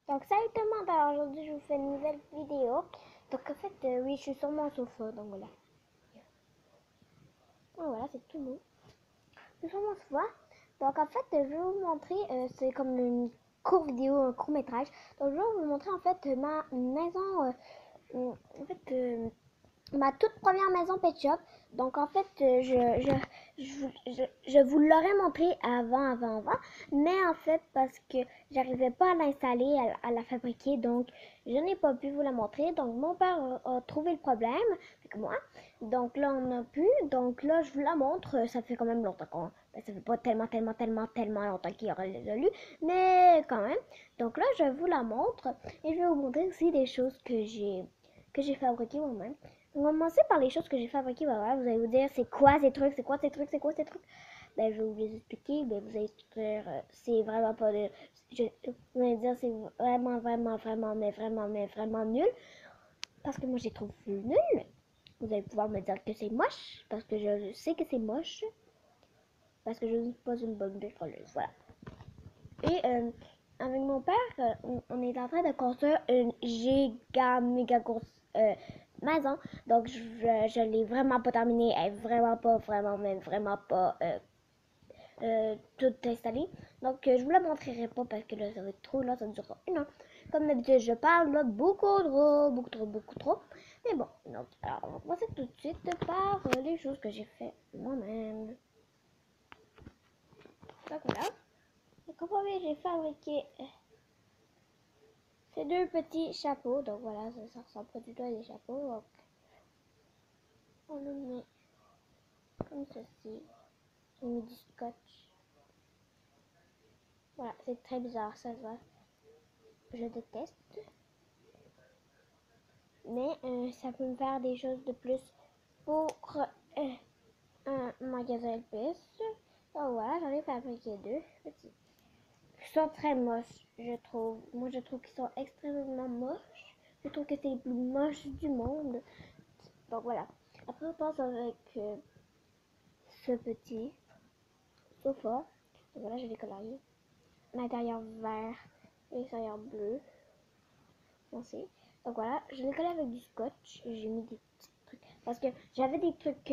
Donc salut tout le monde, alors aujourd'hui je vous fais une nouvelle vidéo. Donc en fait, oui, je suis sur mon sofa, donc voilà. Donc, voilà, c'est tout beau. Je suis sur mon sofa. Donc en fait, je vais vous montrer, c'est comme une courte vidéo, un court métrage. Donc je vais vous montrer en fait ma maison, en fait, ma toute première maison Pet Shop. Donc en fait, je vous l'aurais montré avant. Mais en fait, parce que j'arrivais pas à l'installer, à la fabriquer, donc je n'ai pas pu vous la montrer. Donc mon père a trouvé le problème, avec moi. Donc là, on a pu. Donc là, je vous la montre. Ça fait quand même longtemps qu'on... Ben, ça fait pas tellement longtemps qu'il aurait résolu, mais quand même. Donc là, je vous la montre. Et je vais vous montrer aussi des choses que j'ai fabriquées moi-même. On va commencer par les choses que j'ai fabriquées. Voilà, vous allez vous dire, c'est quoi ces trucs, c'est quoi ces trucs, c'est quoi ces trucs. Ben, je vais vous les expliquer. Ben, vous allez dire, c'est vraiment pas de... vous allez dire, c'est vraiment nul. Parce que moi, j'ai trouvé nul. Vous allez pouvoir me dire que c'est moche. Parce que je sais que c'est moche. Parce que je ne suis pas une bonne décolleuse. Voilà. Et avec mon père, on est en train de construire une méga grosse maison. Donc, je l'ai vraiment pas terminée. Elle est vraiment pas toute installée. Donc, je vous la montrerai pas parce que là, ça va être trop là, ça durera une heure. Comme d'habitude, je parle là, beaucoup trop. Mais bon, donc, alors, on va commencer tout de suite par les choses que j'ai fait moi-même. Donc, voilà. Donc, en premier, j'ai fabriqué ces deux petits chapeaux. Donc, voilà, ça ressemble pas du tout à des chapeaux. Donc, on le met comme ceci. J'ai mis du scotch. Voilà, c'est très bizarre, ça se voit. Je déteste. Mais ça peut me faire des choses de plus pour un magasin LPS. Donc voilà, j'en ai fabriqué deux petits. Ils sont très moches, je trouve. Moi, je trouve qu'ils sont extrêmement moches. Je trouve que c'est les plus moches du monde. Donc voilà. Après, on passe avec ce petit sofa. Donc voilà, je l'ai colorié. L'intérieur vert, l'extérieur bleu. Foncé. Donc voilà, je l'ai collé avec du scotch. J'ai mis des petits trucs. Parce que j'avais des trucs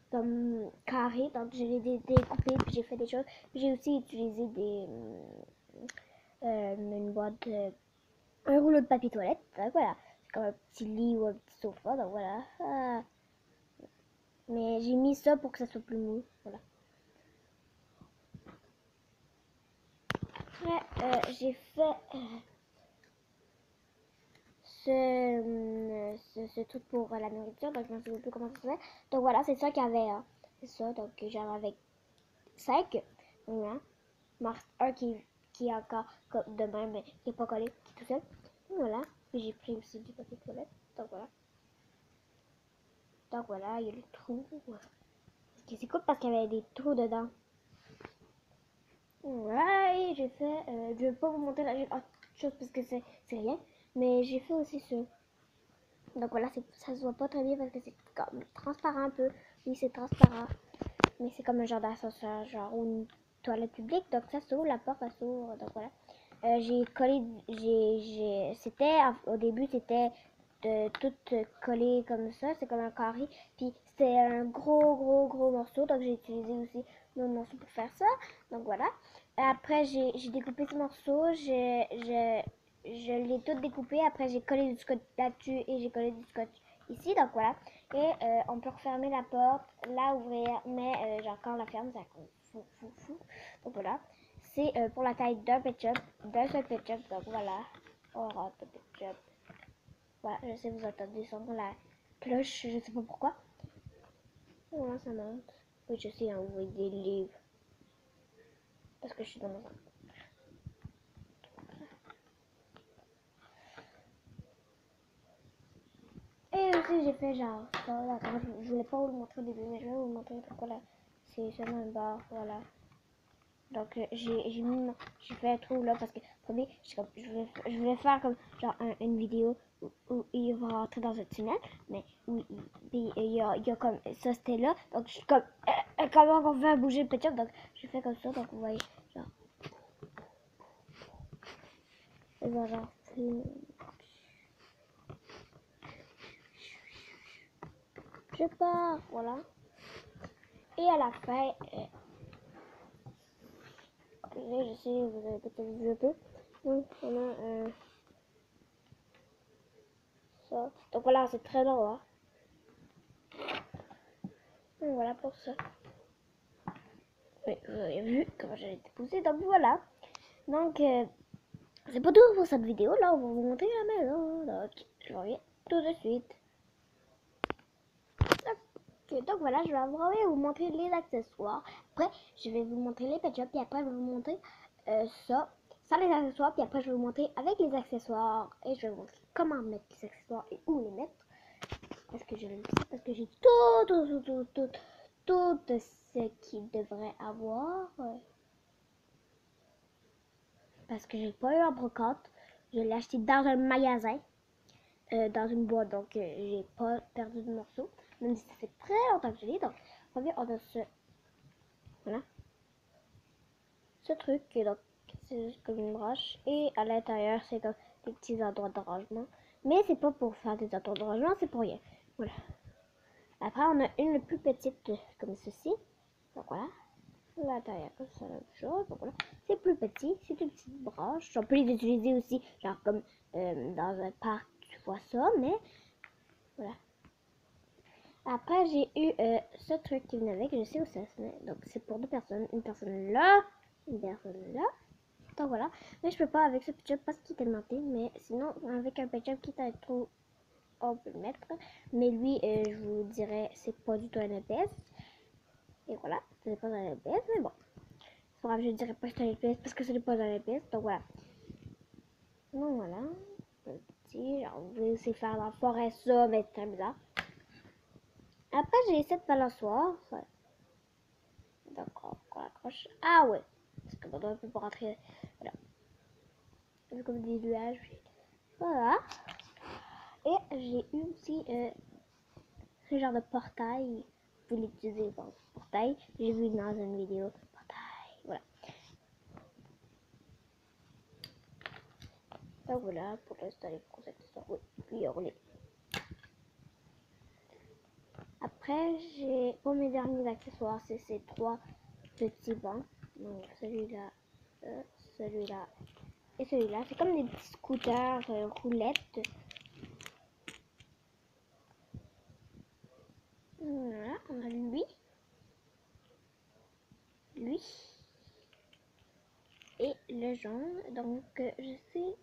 comme carrés. Donc je les ai découpés. Puis j'ai fait des choses. J'ai aussi utilisé une boîte, un rouleau de papier toilette. Donc voilà. C'est comme un petit lit ou un petit sofa. Donc voilà. Mais j'ai mis ça pour que ça soit plus mou. Voilà. Après, j'ai fait ce truc pour la nourriture. Donc, je ne sais plus comment ça s'appelle. Donc, voilà, c'est ça qu'il y avait. C'est ça. Donc, j'en avais 5. Voilà. Marque un qui est encore de même, mais qui n'est pas collé, qui est tout seul. Voilà. Puis, j'ai pris aussi du papier toilette. Donc, voilà. Donc, voilà, il y a le trou. C'est cool parce qu'il y avait des trous dedans. Voilà, et j'ai fait. Je ne vais pas vous montrer la chose parce que c'est rien. Mais j'ai fait aussi ce. Donc voilà, ça se voit pas très bien parce que c'est comme transparent un peu. Oui, c'est transparent. Mais c'est comme un genre d'ascenseur, genre une toilette publique. Donc ça s'ouvre, la porte elle s'ouvre. Donc voilà. J'ai collé, c'était, au début c'était de tout collé comme ça. C'est comme un carré. Puis c'était un gros morceau. Donc j'ai utilisé aussi mon morceau pour faire ça. Donc voilà. Après j'ai découpé ce morceau. Je l'ai tout découpé. Après, j'ai collé du scotch là-dessus et j'ai collé du scotch ici. Donc voilà. Et on peut refermer la porte, la ouvrir, mais j'ai encore la ferme. Ça fou. Donc voilà. C'est pour la taille d'un pet shop, d'un seul pet shop. Donc voilà. On rentre le pet shop. Voilà, je sais, vous entendez son la cloche. Je sais pas pourquoi. Voilà, ça monte. Oui, je sais, vous voyez des livres. Parce que je suis dans mon salon. Et aussi j'ai fait genre ça, attends, je voulais pas vous le montrer au début, mais je vais vous le montrer pourquoi là. C'est seulement une barre, voilà. Donc j'ai fait un trou là parce que premier, je voulais faire comme genre une vidéo où il va rentrer dans un tunnel, mais où il y a comme ça c'était là, donc je suis comme comment on fait bouger le petit, donc je fais comme ça, donc vous voyez genre Voilà. Je pars, voilà. Et à la fin, je sais, vous avez peut-être vu un peu. Donc, on a ça. Donc voilà, c'est très long, hein. Donc voilà pour ça. Oui, vous avez vu comment j'ai été poussée. Donc voilà. Donc, c'est pas tout pour cette vidéo. Là, on va vous montrer la maison. Donc, je reviens tout de suite. Ok, donc voilà, je vais vous montrer les accessoires. Après, je vais vous montrer les pet shops. Puis après, je vais vous montrer ça. Sans les accessoires. Puis après, je vais vous montrer avec les accessoires. Et je vais vous montrer comment mettre les accessoires et où les mettre. Parce que je le sais. Parce que j'ai tout ce qu'il devrait avoir. Parce que j'ai pas eu en brocante. Je l'ai acheté dans un magasin. Dans une boîte, donc j'ai pas perdu de morceaux, même si ça fait très longtemps que je l'ai. Donc, on a voilà, ce truc, et donc c'est juste comme une broche, et à l'intérieur c'est comme des petits endroits de rangement, mais c'est pas pour faire des endroits de rangement, c'est pour rien. Voilà. Après, on a une plus petite comme ceci, donc voilà. L'intérieur, c'est la même chose, donc voilà. C'est plus petit, c'est une petite broche. On peut les utiliser aussi, genre comme dans un parc, tu vois ça, mais voilà. Après, j'ai eu ce truc qui venait avec. Je sais où ça se met. Donc, c'est pour deux personnes. Une personne là, une personne là. Donc, voilà. Mais je peux pas avec ce pet parce qu'il est tellement petit. Mais sinon, avec un pet qui t'a trop, on peut le mettre. Mais lui, je vous dirais, c'est pas du tout un EPS. Et voilà, ce n'est pas un EPS. Mais bon, c'est pas grave, je dirais pas que c'est un EPS parce que ce n'est pas un EPS. Donc, voilà. Donc, voilà. Petit. Genre, vous pouvez aussi faire dans la forêt ça, mais c'est très bizarre. Après, j'ai cette balançoire. D'accord, on l'accroche. Ah ouais, parce que maintenant on peut pas rentrer. Voilà. C'est comme des nuages. Voilà. Et j'ai eu aussi ce genre de portail. Vous l'utilisez dans ce portail. J'ai vu dans une vidéo. Portail. Voilà. Donc voilà, pour l'installer pour cette histoire. Oui, puis on est. Après, j'ai pour mes derniers accessoires, c'est ces trois petits bancs. Donc celui-là, celui-là et celui-là. C'est comme des petits scooters roulettes. Voilà, on a lui et le jaune. Donc je sais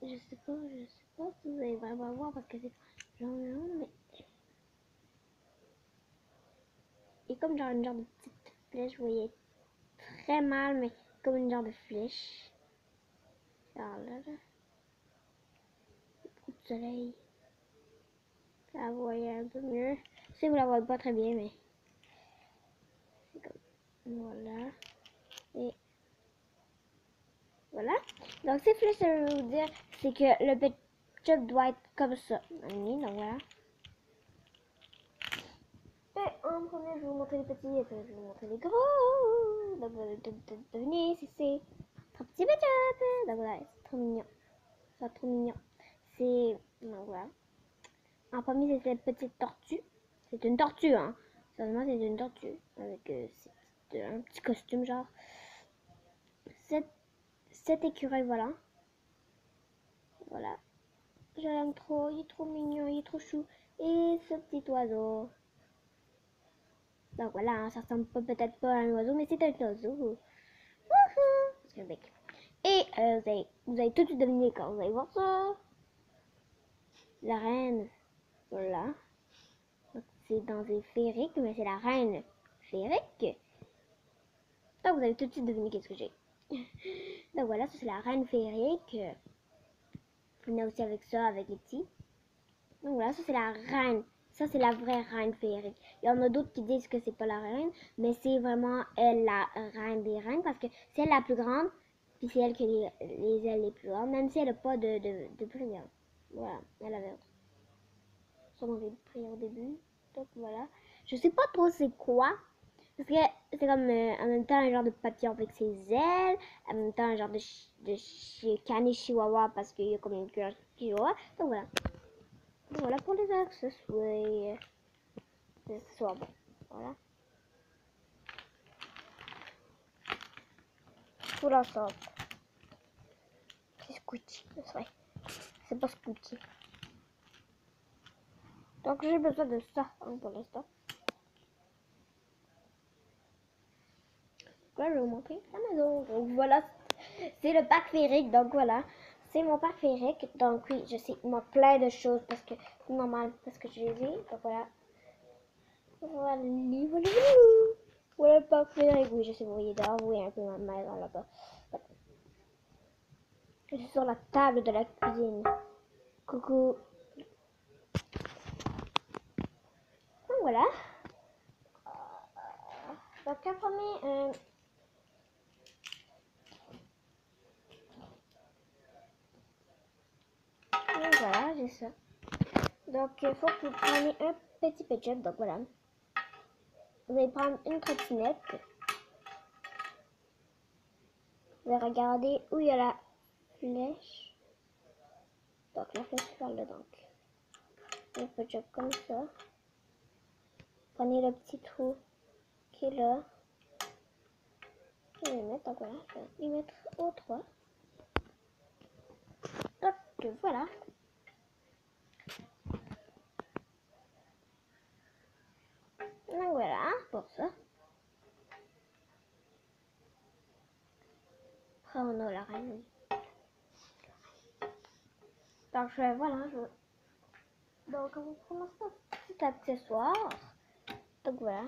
pas si vous allez vraiment voir parce que c'est jaune, mais et comme genre une genre de petite flèche, vous voyez très mal, mais comme une genre de flèche. Genre là, beaucoup de soleil. Là, vous voyez un peu mieux. Si vous la voyez pas très bien, mais c'est comme voilà. Et voilà. Donc ces flèches, ça veut vous dire, c'est que le pet shop doit être comme ça. Donc voilà. Et en premier, je vais vous montrer les petits, et après je vais vous montrer les gros. Donc devenez si c'est trop petit pet shop. Donc voilà, c'est trop mignon. C'est trop mignon. C'est, donc voilà. En premier, c'est cette petite tortue. C'est une tortue, hein. Seulement, c'est une tortue. Avec un petit costume, genre. Cet écureuil, voilà. Voilà. Je l'aime trop, il est trop mignon, il est trop chou. Et ce petit oiseau. Donc voilà, hein, ça ressemble peut-être pas à un oiseau, mais c'est un oiseau. Wouhou! Et vous allez tout de suite deviner quand vous allez voir ça. La reine, voilà. C'est dans des féeriques, mais c'est la reine féerique. Donc vous allez tout de suite deviner qu'est-ce que j'ai. Donc voilà, ça c'est la reine féerique. On a aussi avec ça, avec les petits. Donc voilà, ça c'est la reine. Ça c'est la vraie reine féerique. Il y en a d'autres qui disent que c'est pas la reine, mais c'est vraiment elle la reine des reines parce que c'est elle la plus grande, puis c'est elle qui a les ailes les plus grandes, même si elle n'a pas de brillants. Voilà, elle avait son nom de prière au début. Donc voilà. Je sais pas trop c'est quoi, Parce que c'est comme en même temps un genre de papillon avec ses ailes, en même temps un genre de canis chihuahua parce qu'il y a comme une couleur chihuahua. Donc voilà. Voilà pour les accessoires. Les accessoires, bon. Voilà. Pour l'ensemble. C'est Scooty. C'est vrai. C'est pas Scooty. Donc j'ai besoin de ça hein, pour l'instant. Là, je vais vous montrer la maison. Donc voilà, c'est le parc féerique. Donc voilà, c'est mon parc féerique. Donc oui, je sais, il manque plein de choses parce que c'est normal, parce que je les ai. Donc voilà. Voilà, voilà. Voilà le parc féerique. Oui, je sais, vous voyez dehors, vous voyez un peu ma maison là-bas. Voilà. Je suis sur la table de la cuisine. Coucou. Donc voilà. Donc après, donc voilà, j'ai ça. Donc il faut que vous preniez un petit budget. Donc voilà. Vous allez prendre une trottinette. Vous allez regarder où il y a la flèche. Donc la flèche vers le donc. Un budget comme ça. Prenez le petit trou qui est là. Je vais le mettre, donc voilà, je vais les mettre au 3. Donc voilà. Donc voilà pour ça. Après on a la reine. Donc voilà, donc on commence par petit accessoire. Donc voilà.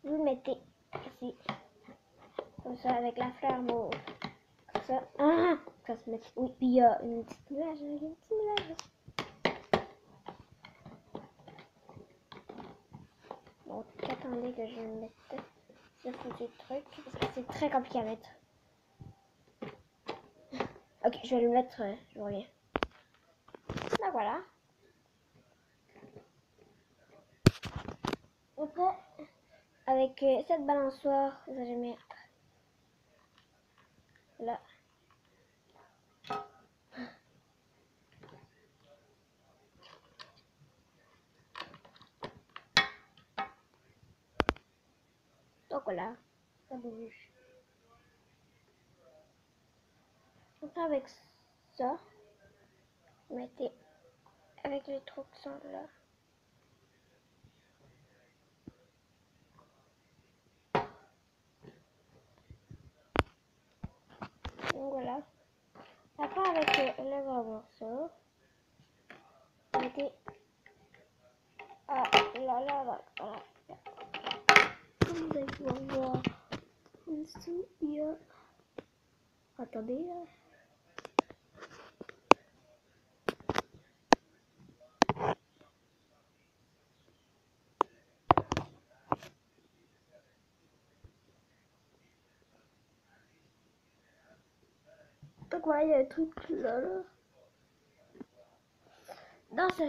Vous mettez ici. Comme ça avec la fleur mauve. Comme ça. Ah, ça se met. Oui, puis il y a une petite nuage. Il y a une petite nuage. Bon, attendez que je mette ce foutu truc parce que c'est très compliqué à mettre. Ok, je vais le mettre, je reviens. Là voilà. Après, avec cette balançoire, vous allez mettre là. Donc voilà, ça bouge. Après avec ça, vous mettez avec les trous qui sont là. Donc voilà. Après avec le gros morceau, vous mettez là. Comme vous allez pouvoir voir en dessous, il y a... Attendez là. Donc voilà, il y a un truc là. Dans ce...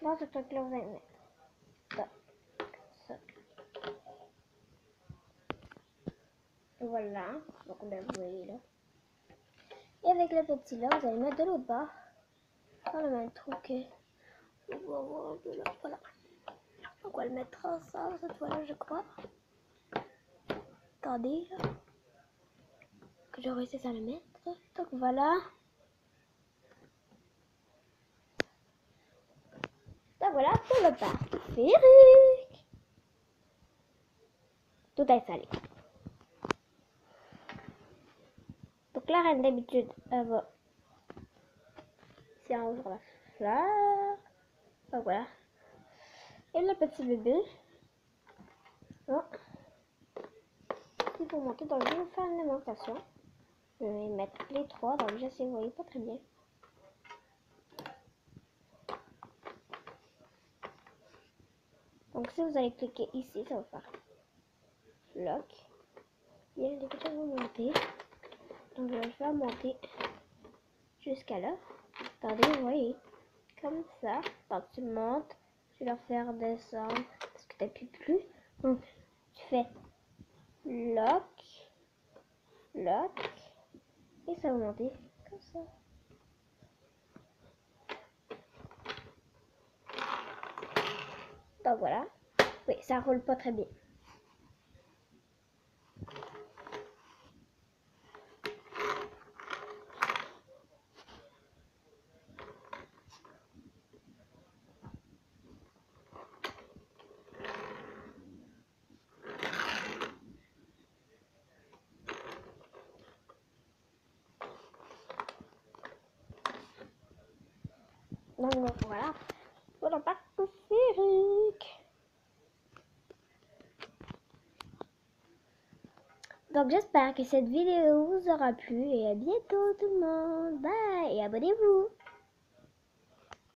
Dans ce truc là, vous allez mettre ça. Voilà, donc vous voyez là. Et avec le petit là, vous allez mettre de l'autre bord. Dans le même trou que... Voilà. Donc on va le mettre ensemble cette fois-là, je crois. Attendez là. Que j'ai réussi à le mettre. Donc voilà. Donc voilà pour le parc féerique. Tout est installé. Donc la reine d'habitude, elle va ici en haut sur la fleur. Donc voilà. Et le petit bébé. Oh. Il faut monter, donc je vais faire une démonstration. Je vais mettre les trois, donc je sais, vous voyez pas très bien. Donc si vous allez cliquer ici, ça va faire lock. Et les petits vont monter. Donc je vais le faire monter jusqu'à là. Attendez, vous voyez. comme ça. Enfin, tu montes, tu vas faire descendre parce que t'appuies plus. Donc, tu fais lock, lock, et ça va monter comme ça. Donc voilà. Oui, ça roule pas très bien. Donc voilà, pour le parc féerique. Donc j'espère que cette vidéo vous aura plu et à bientôt tout le monde. Bye et abonnez-vous.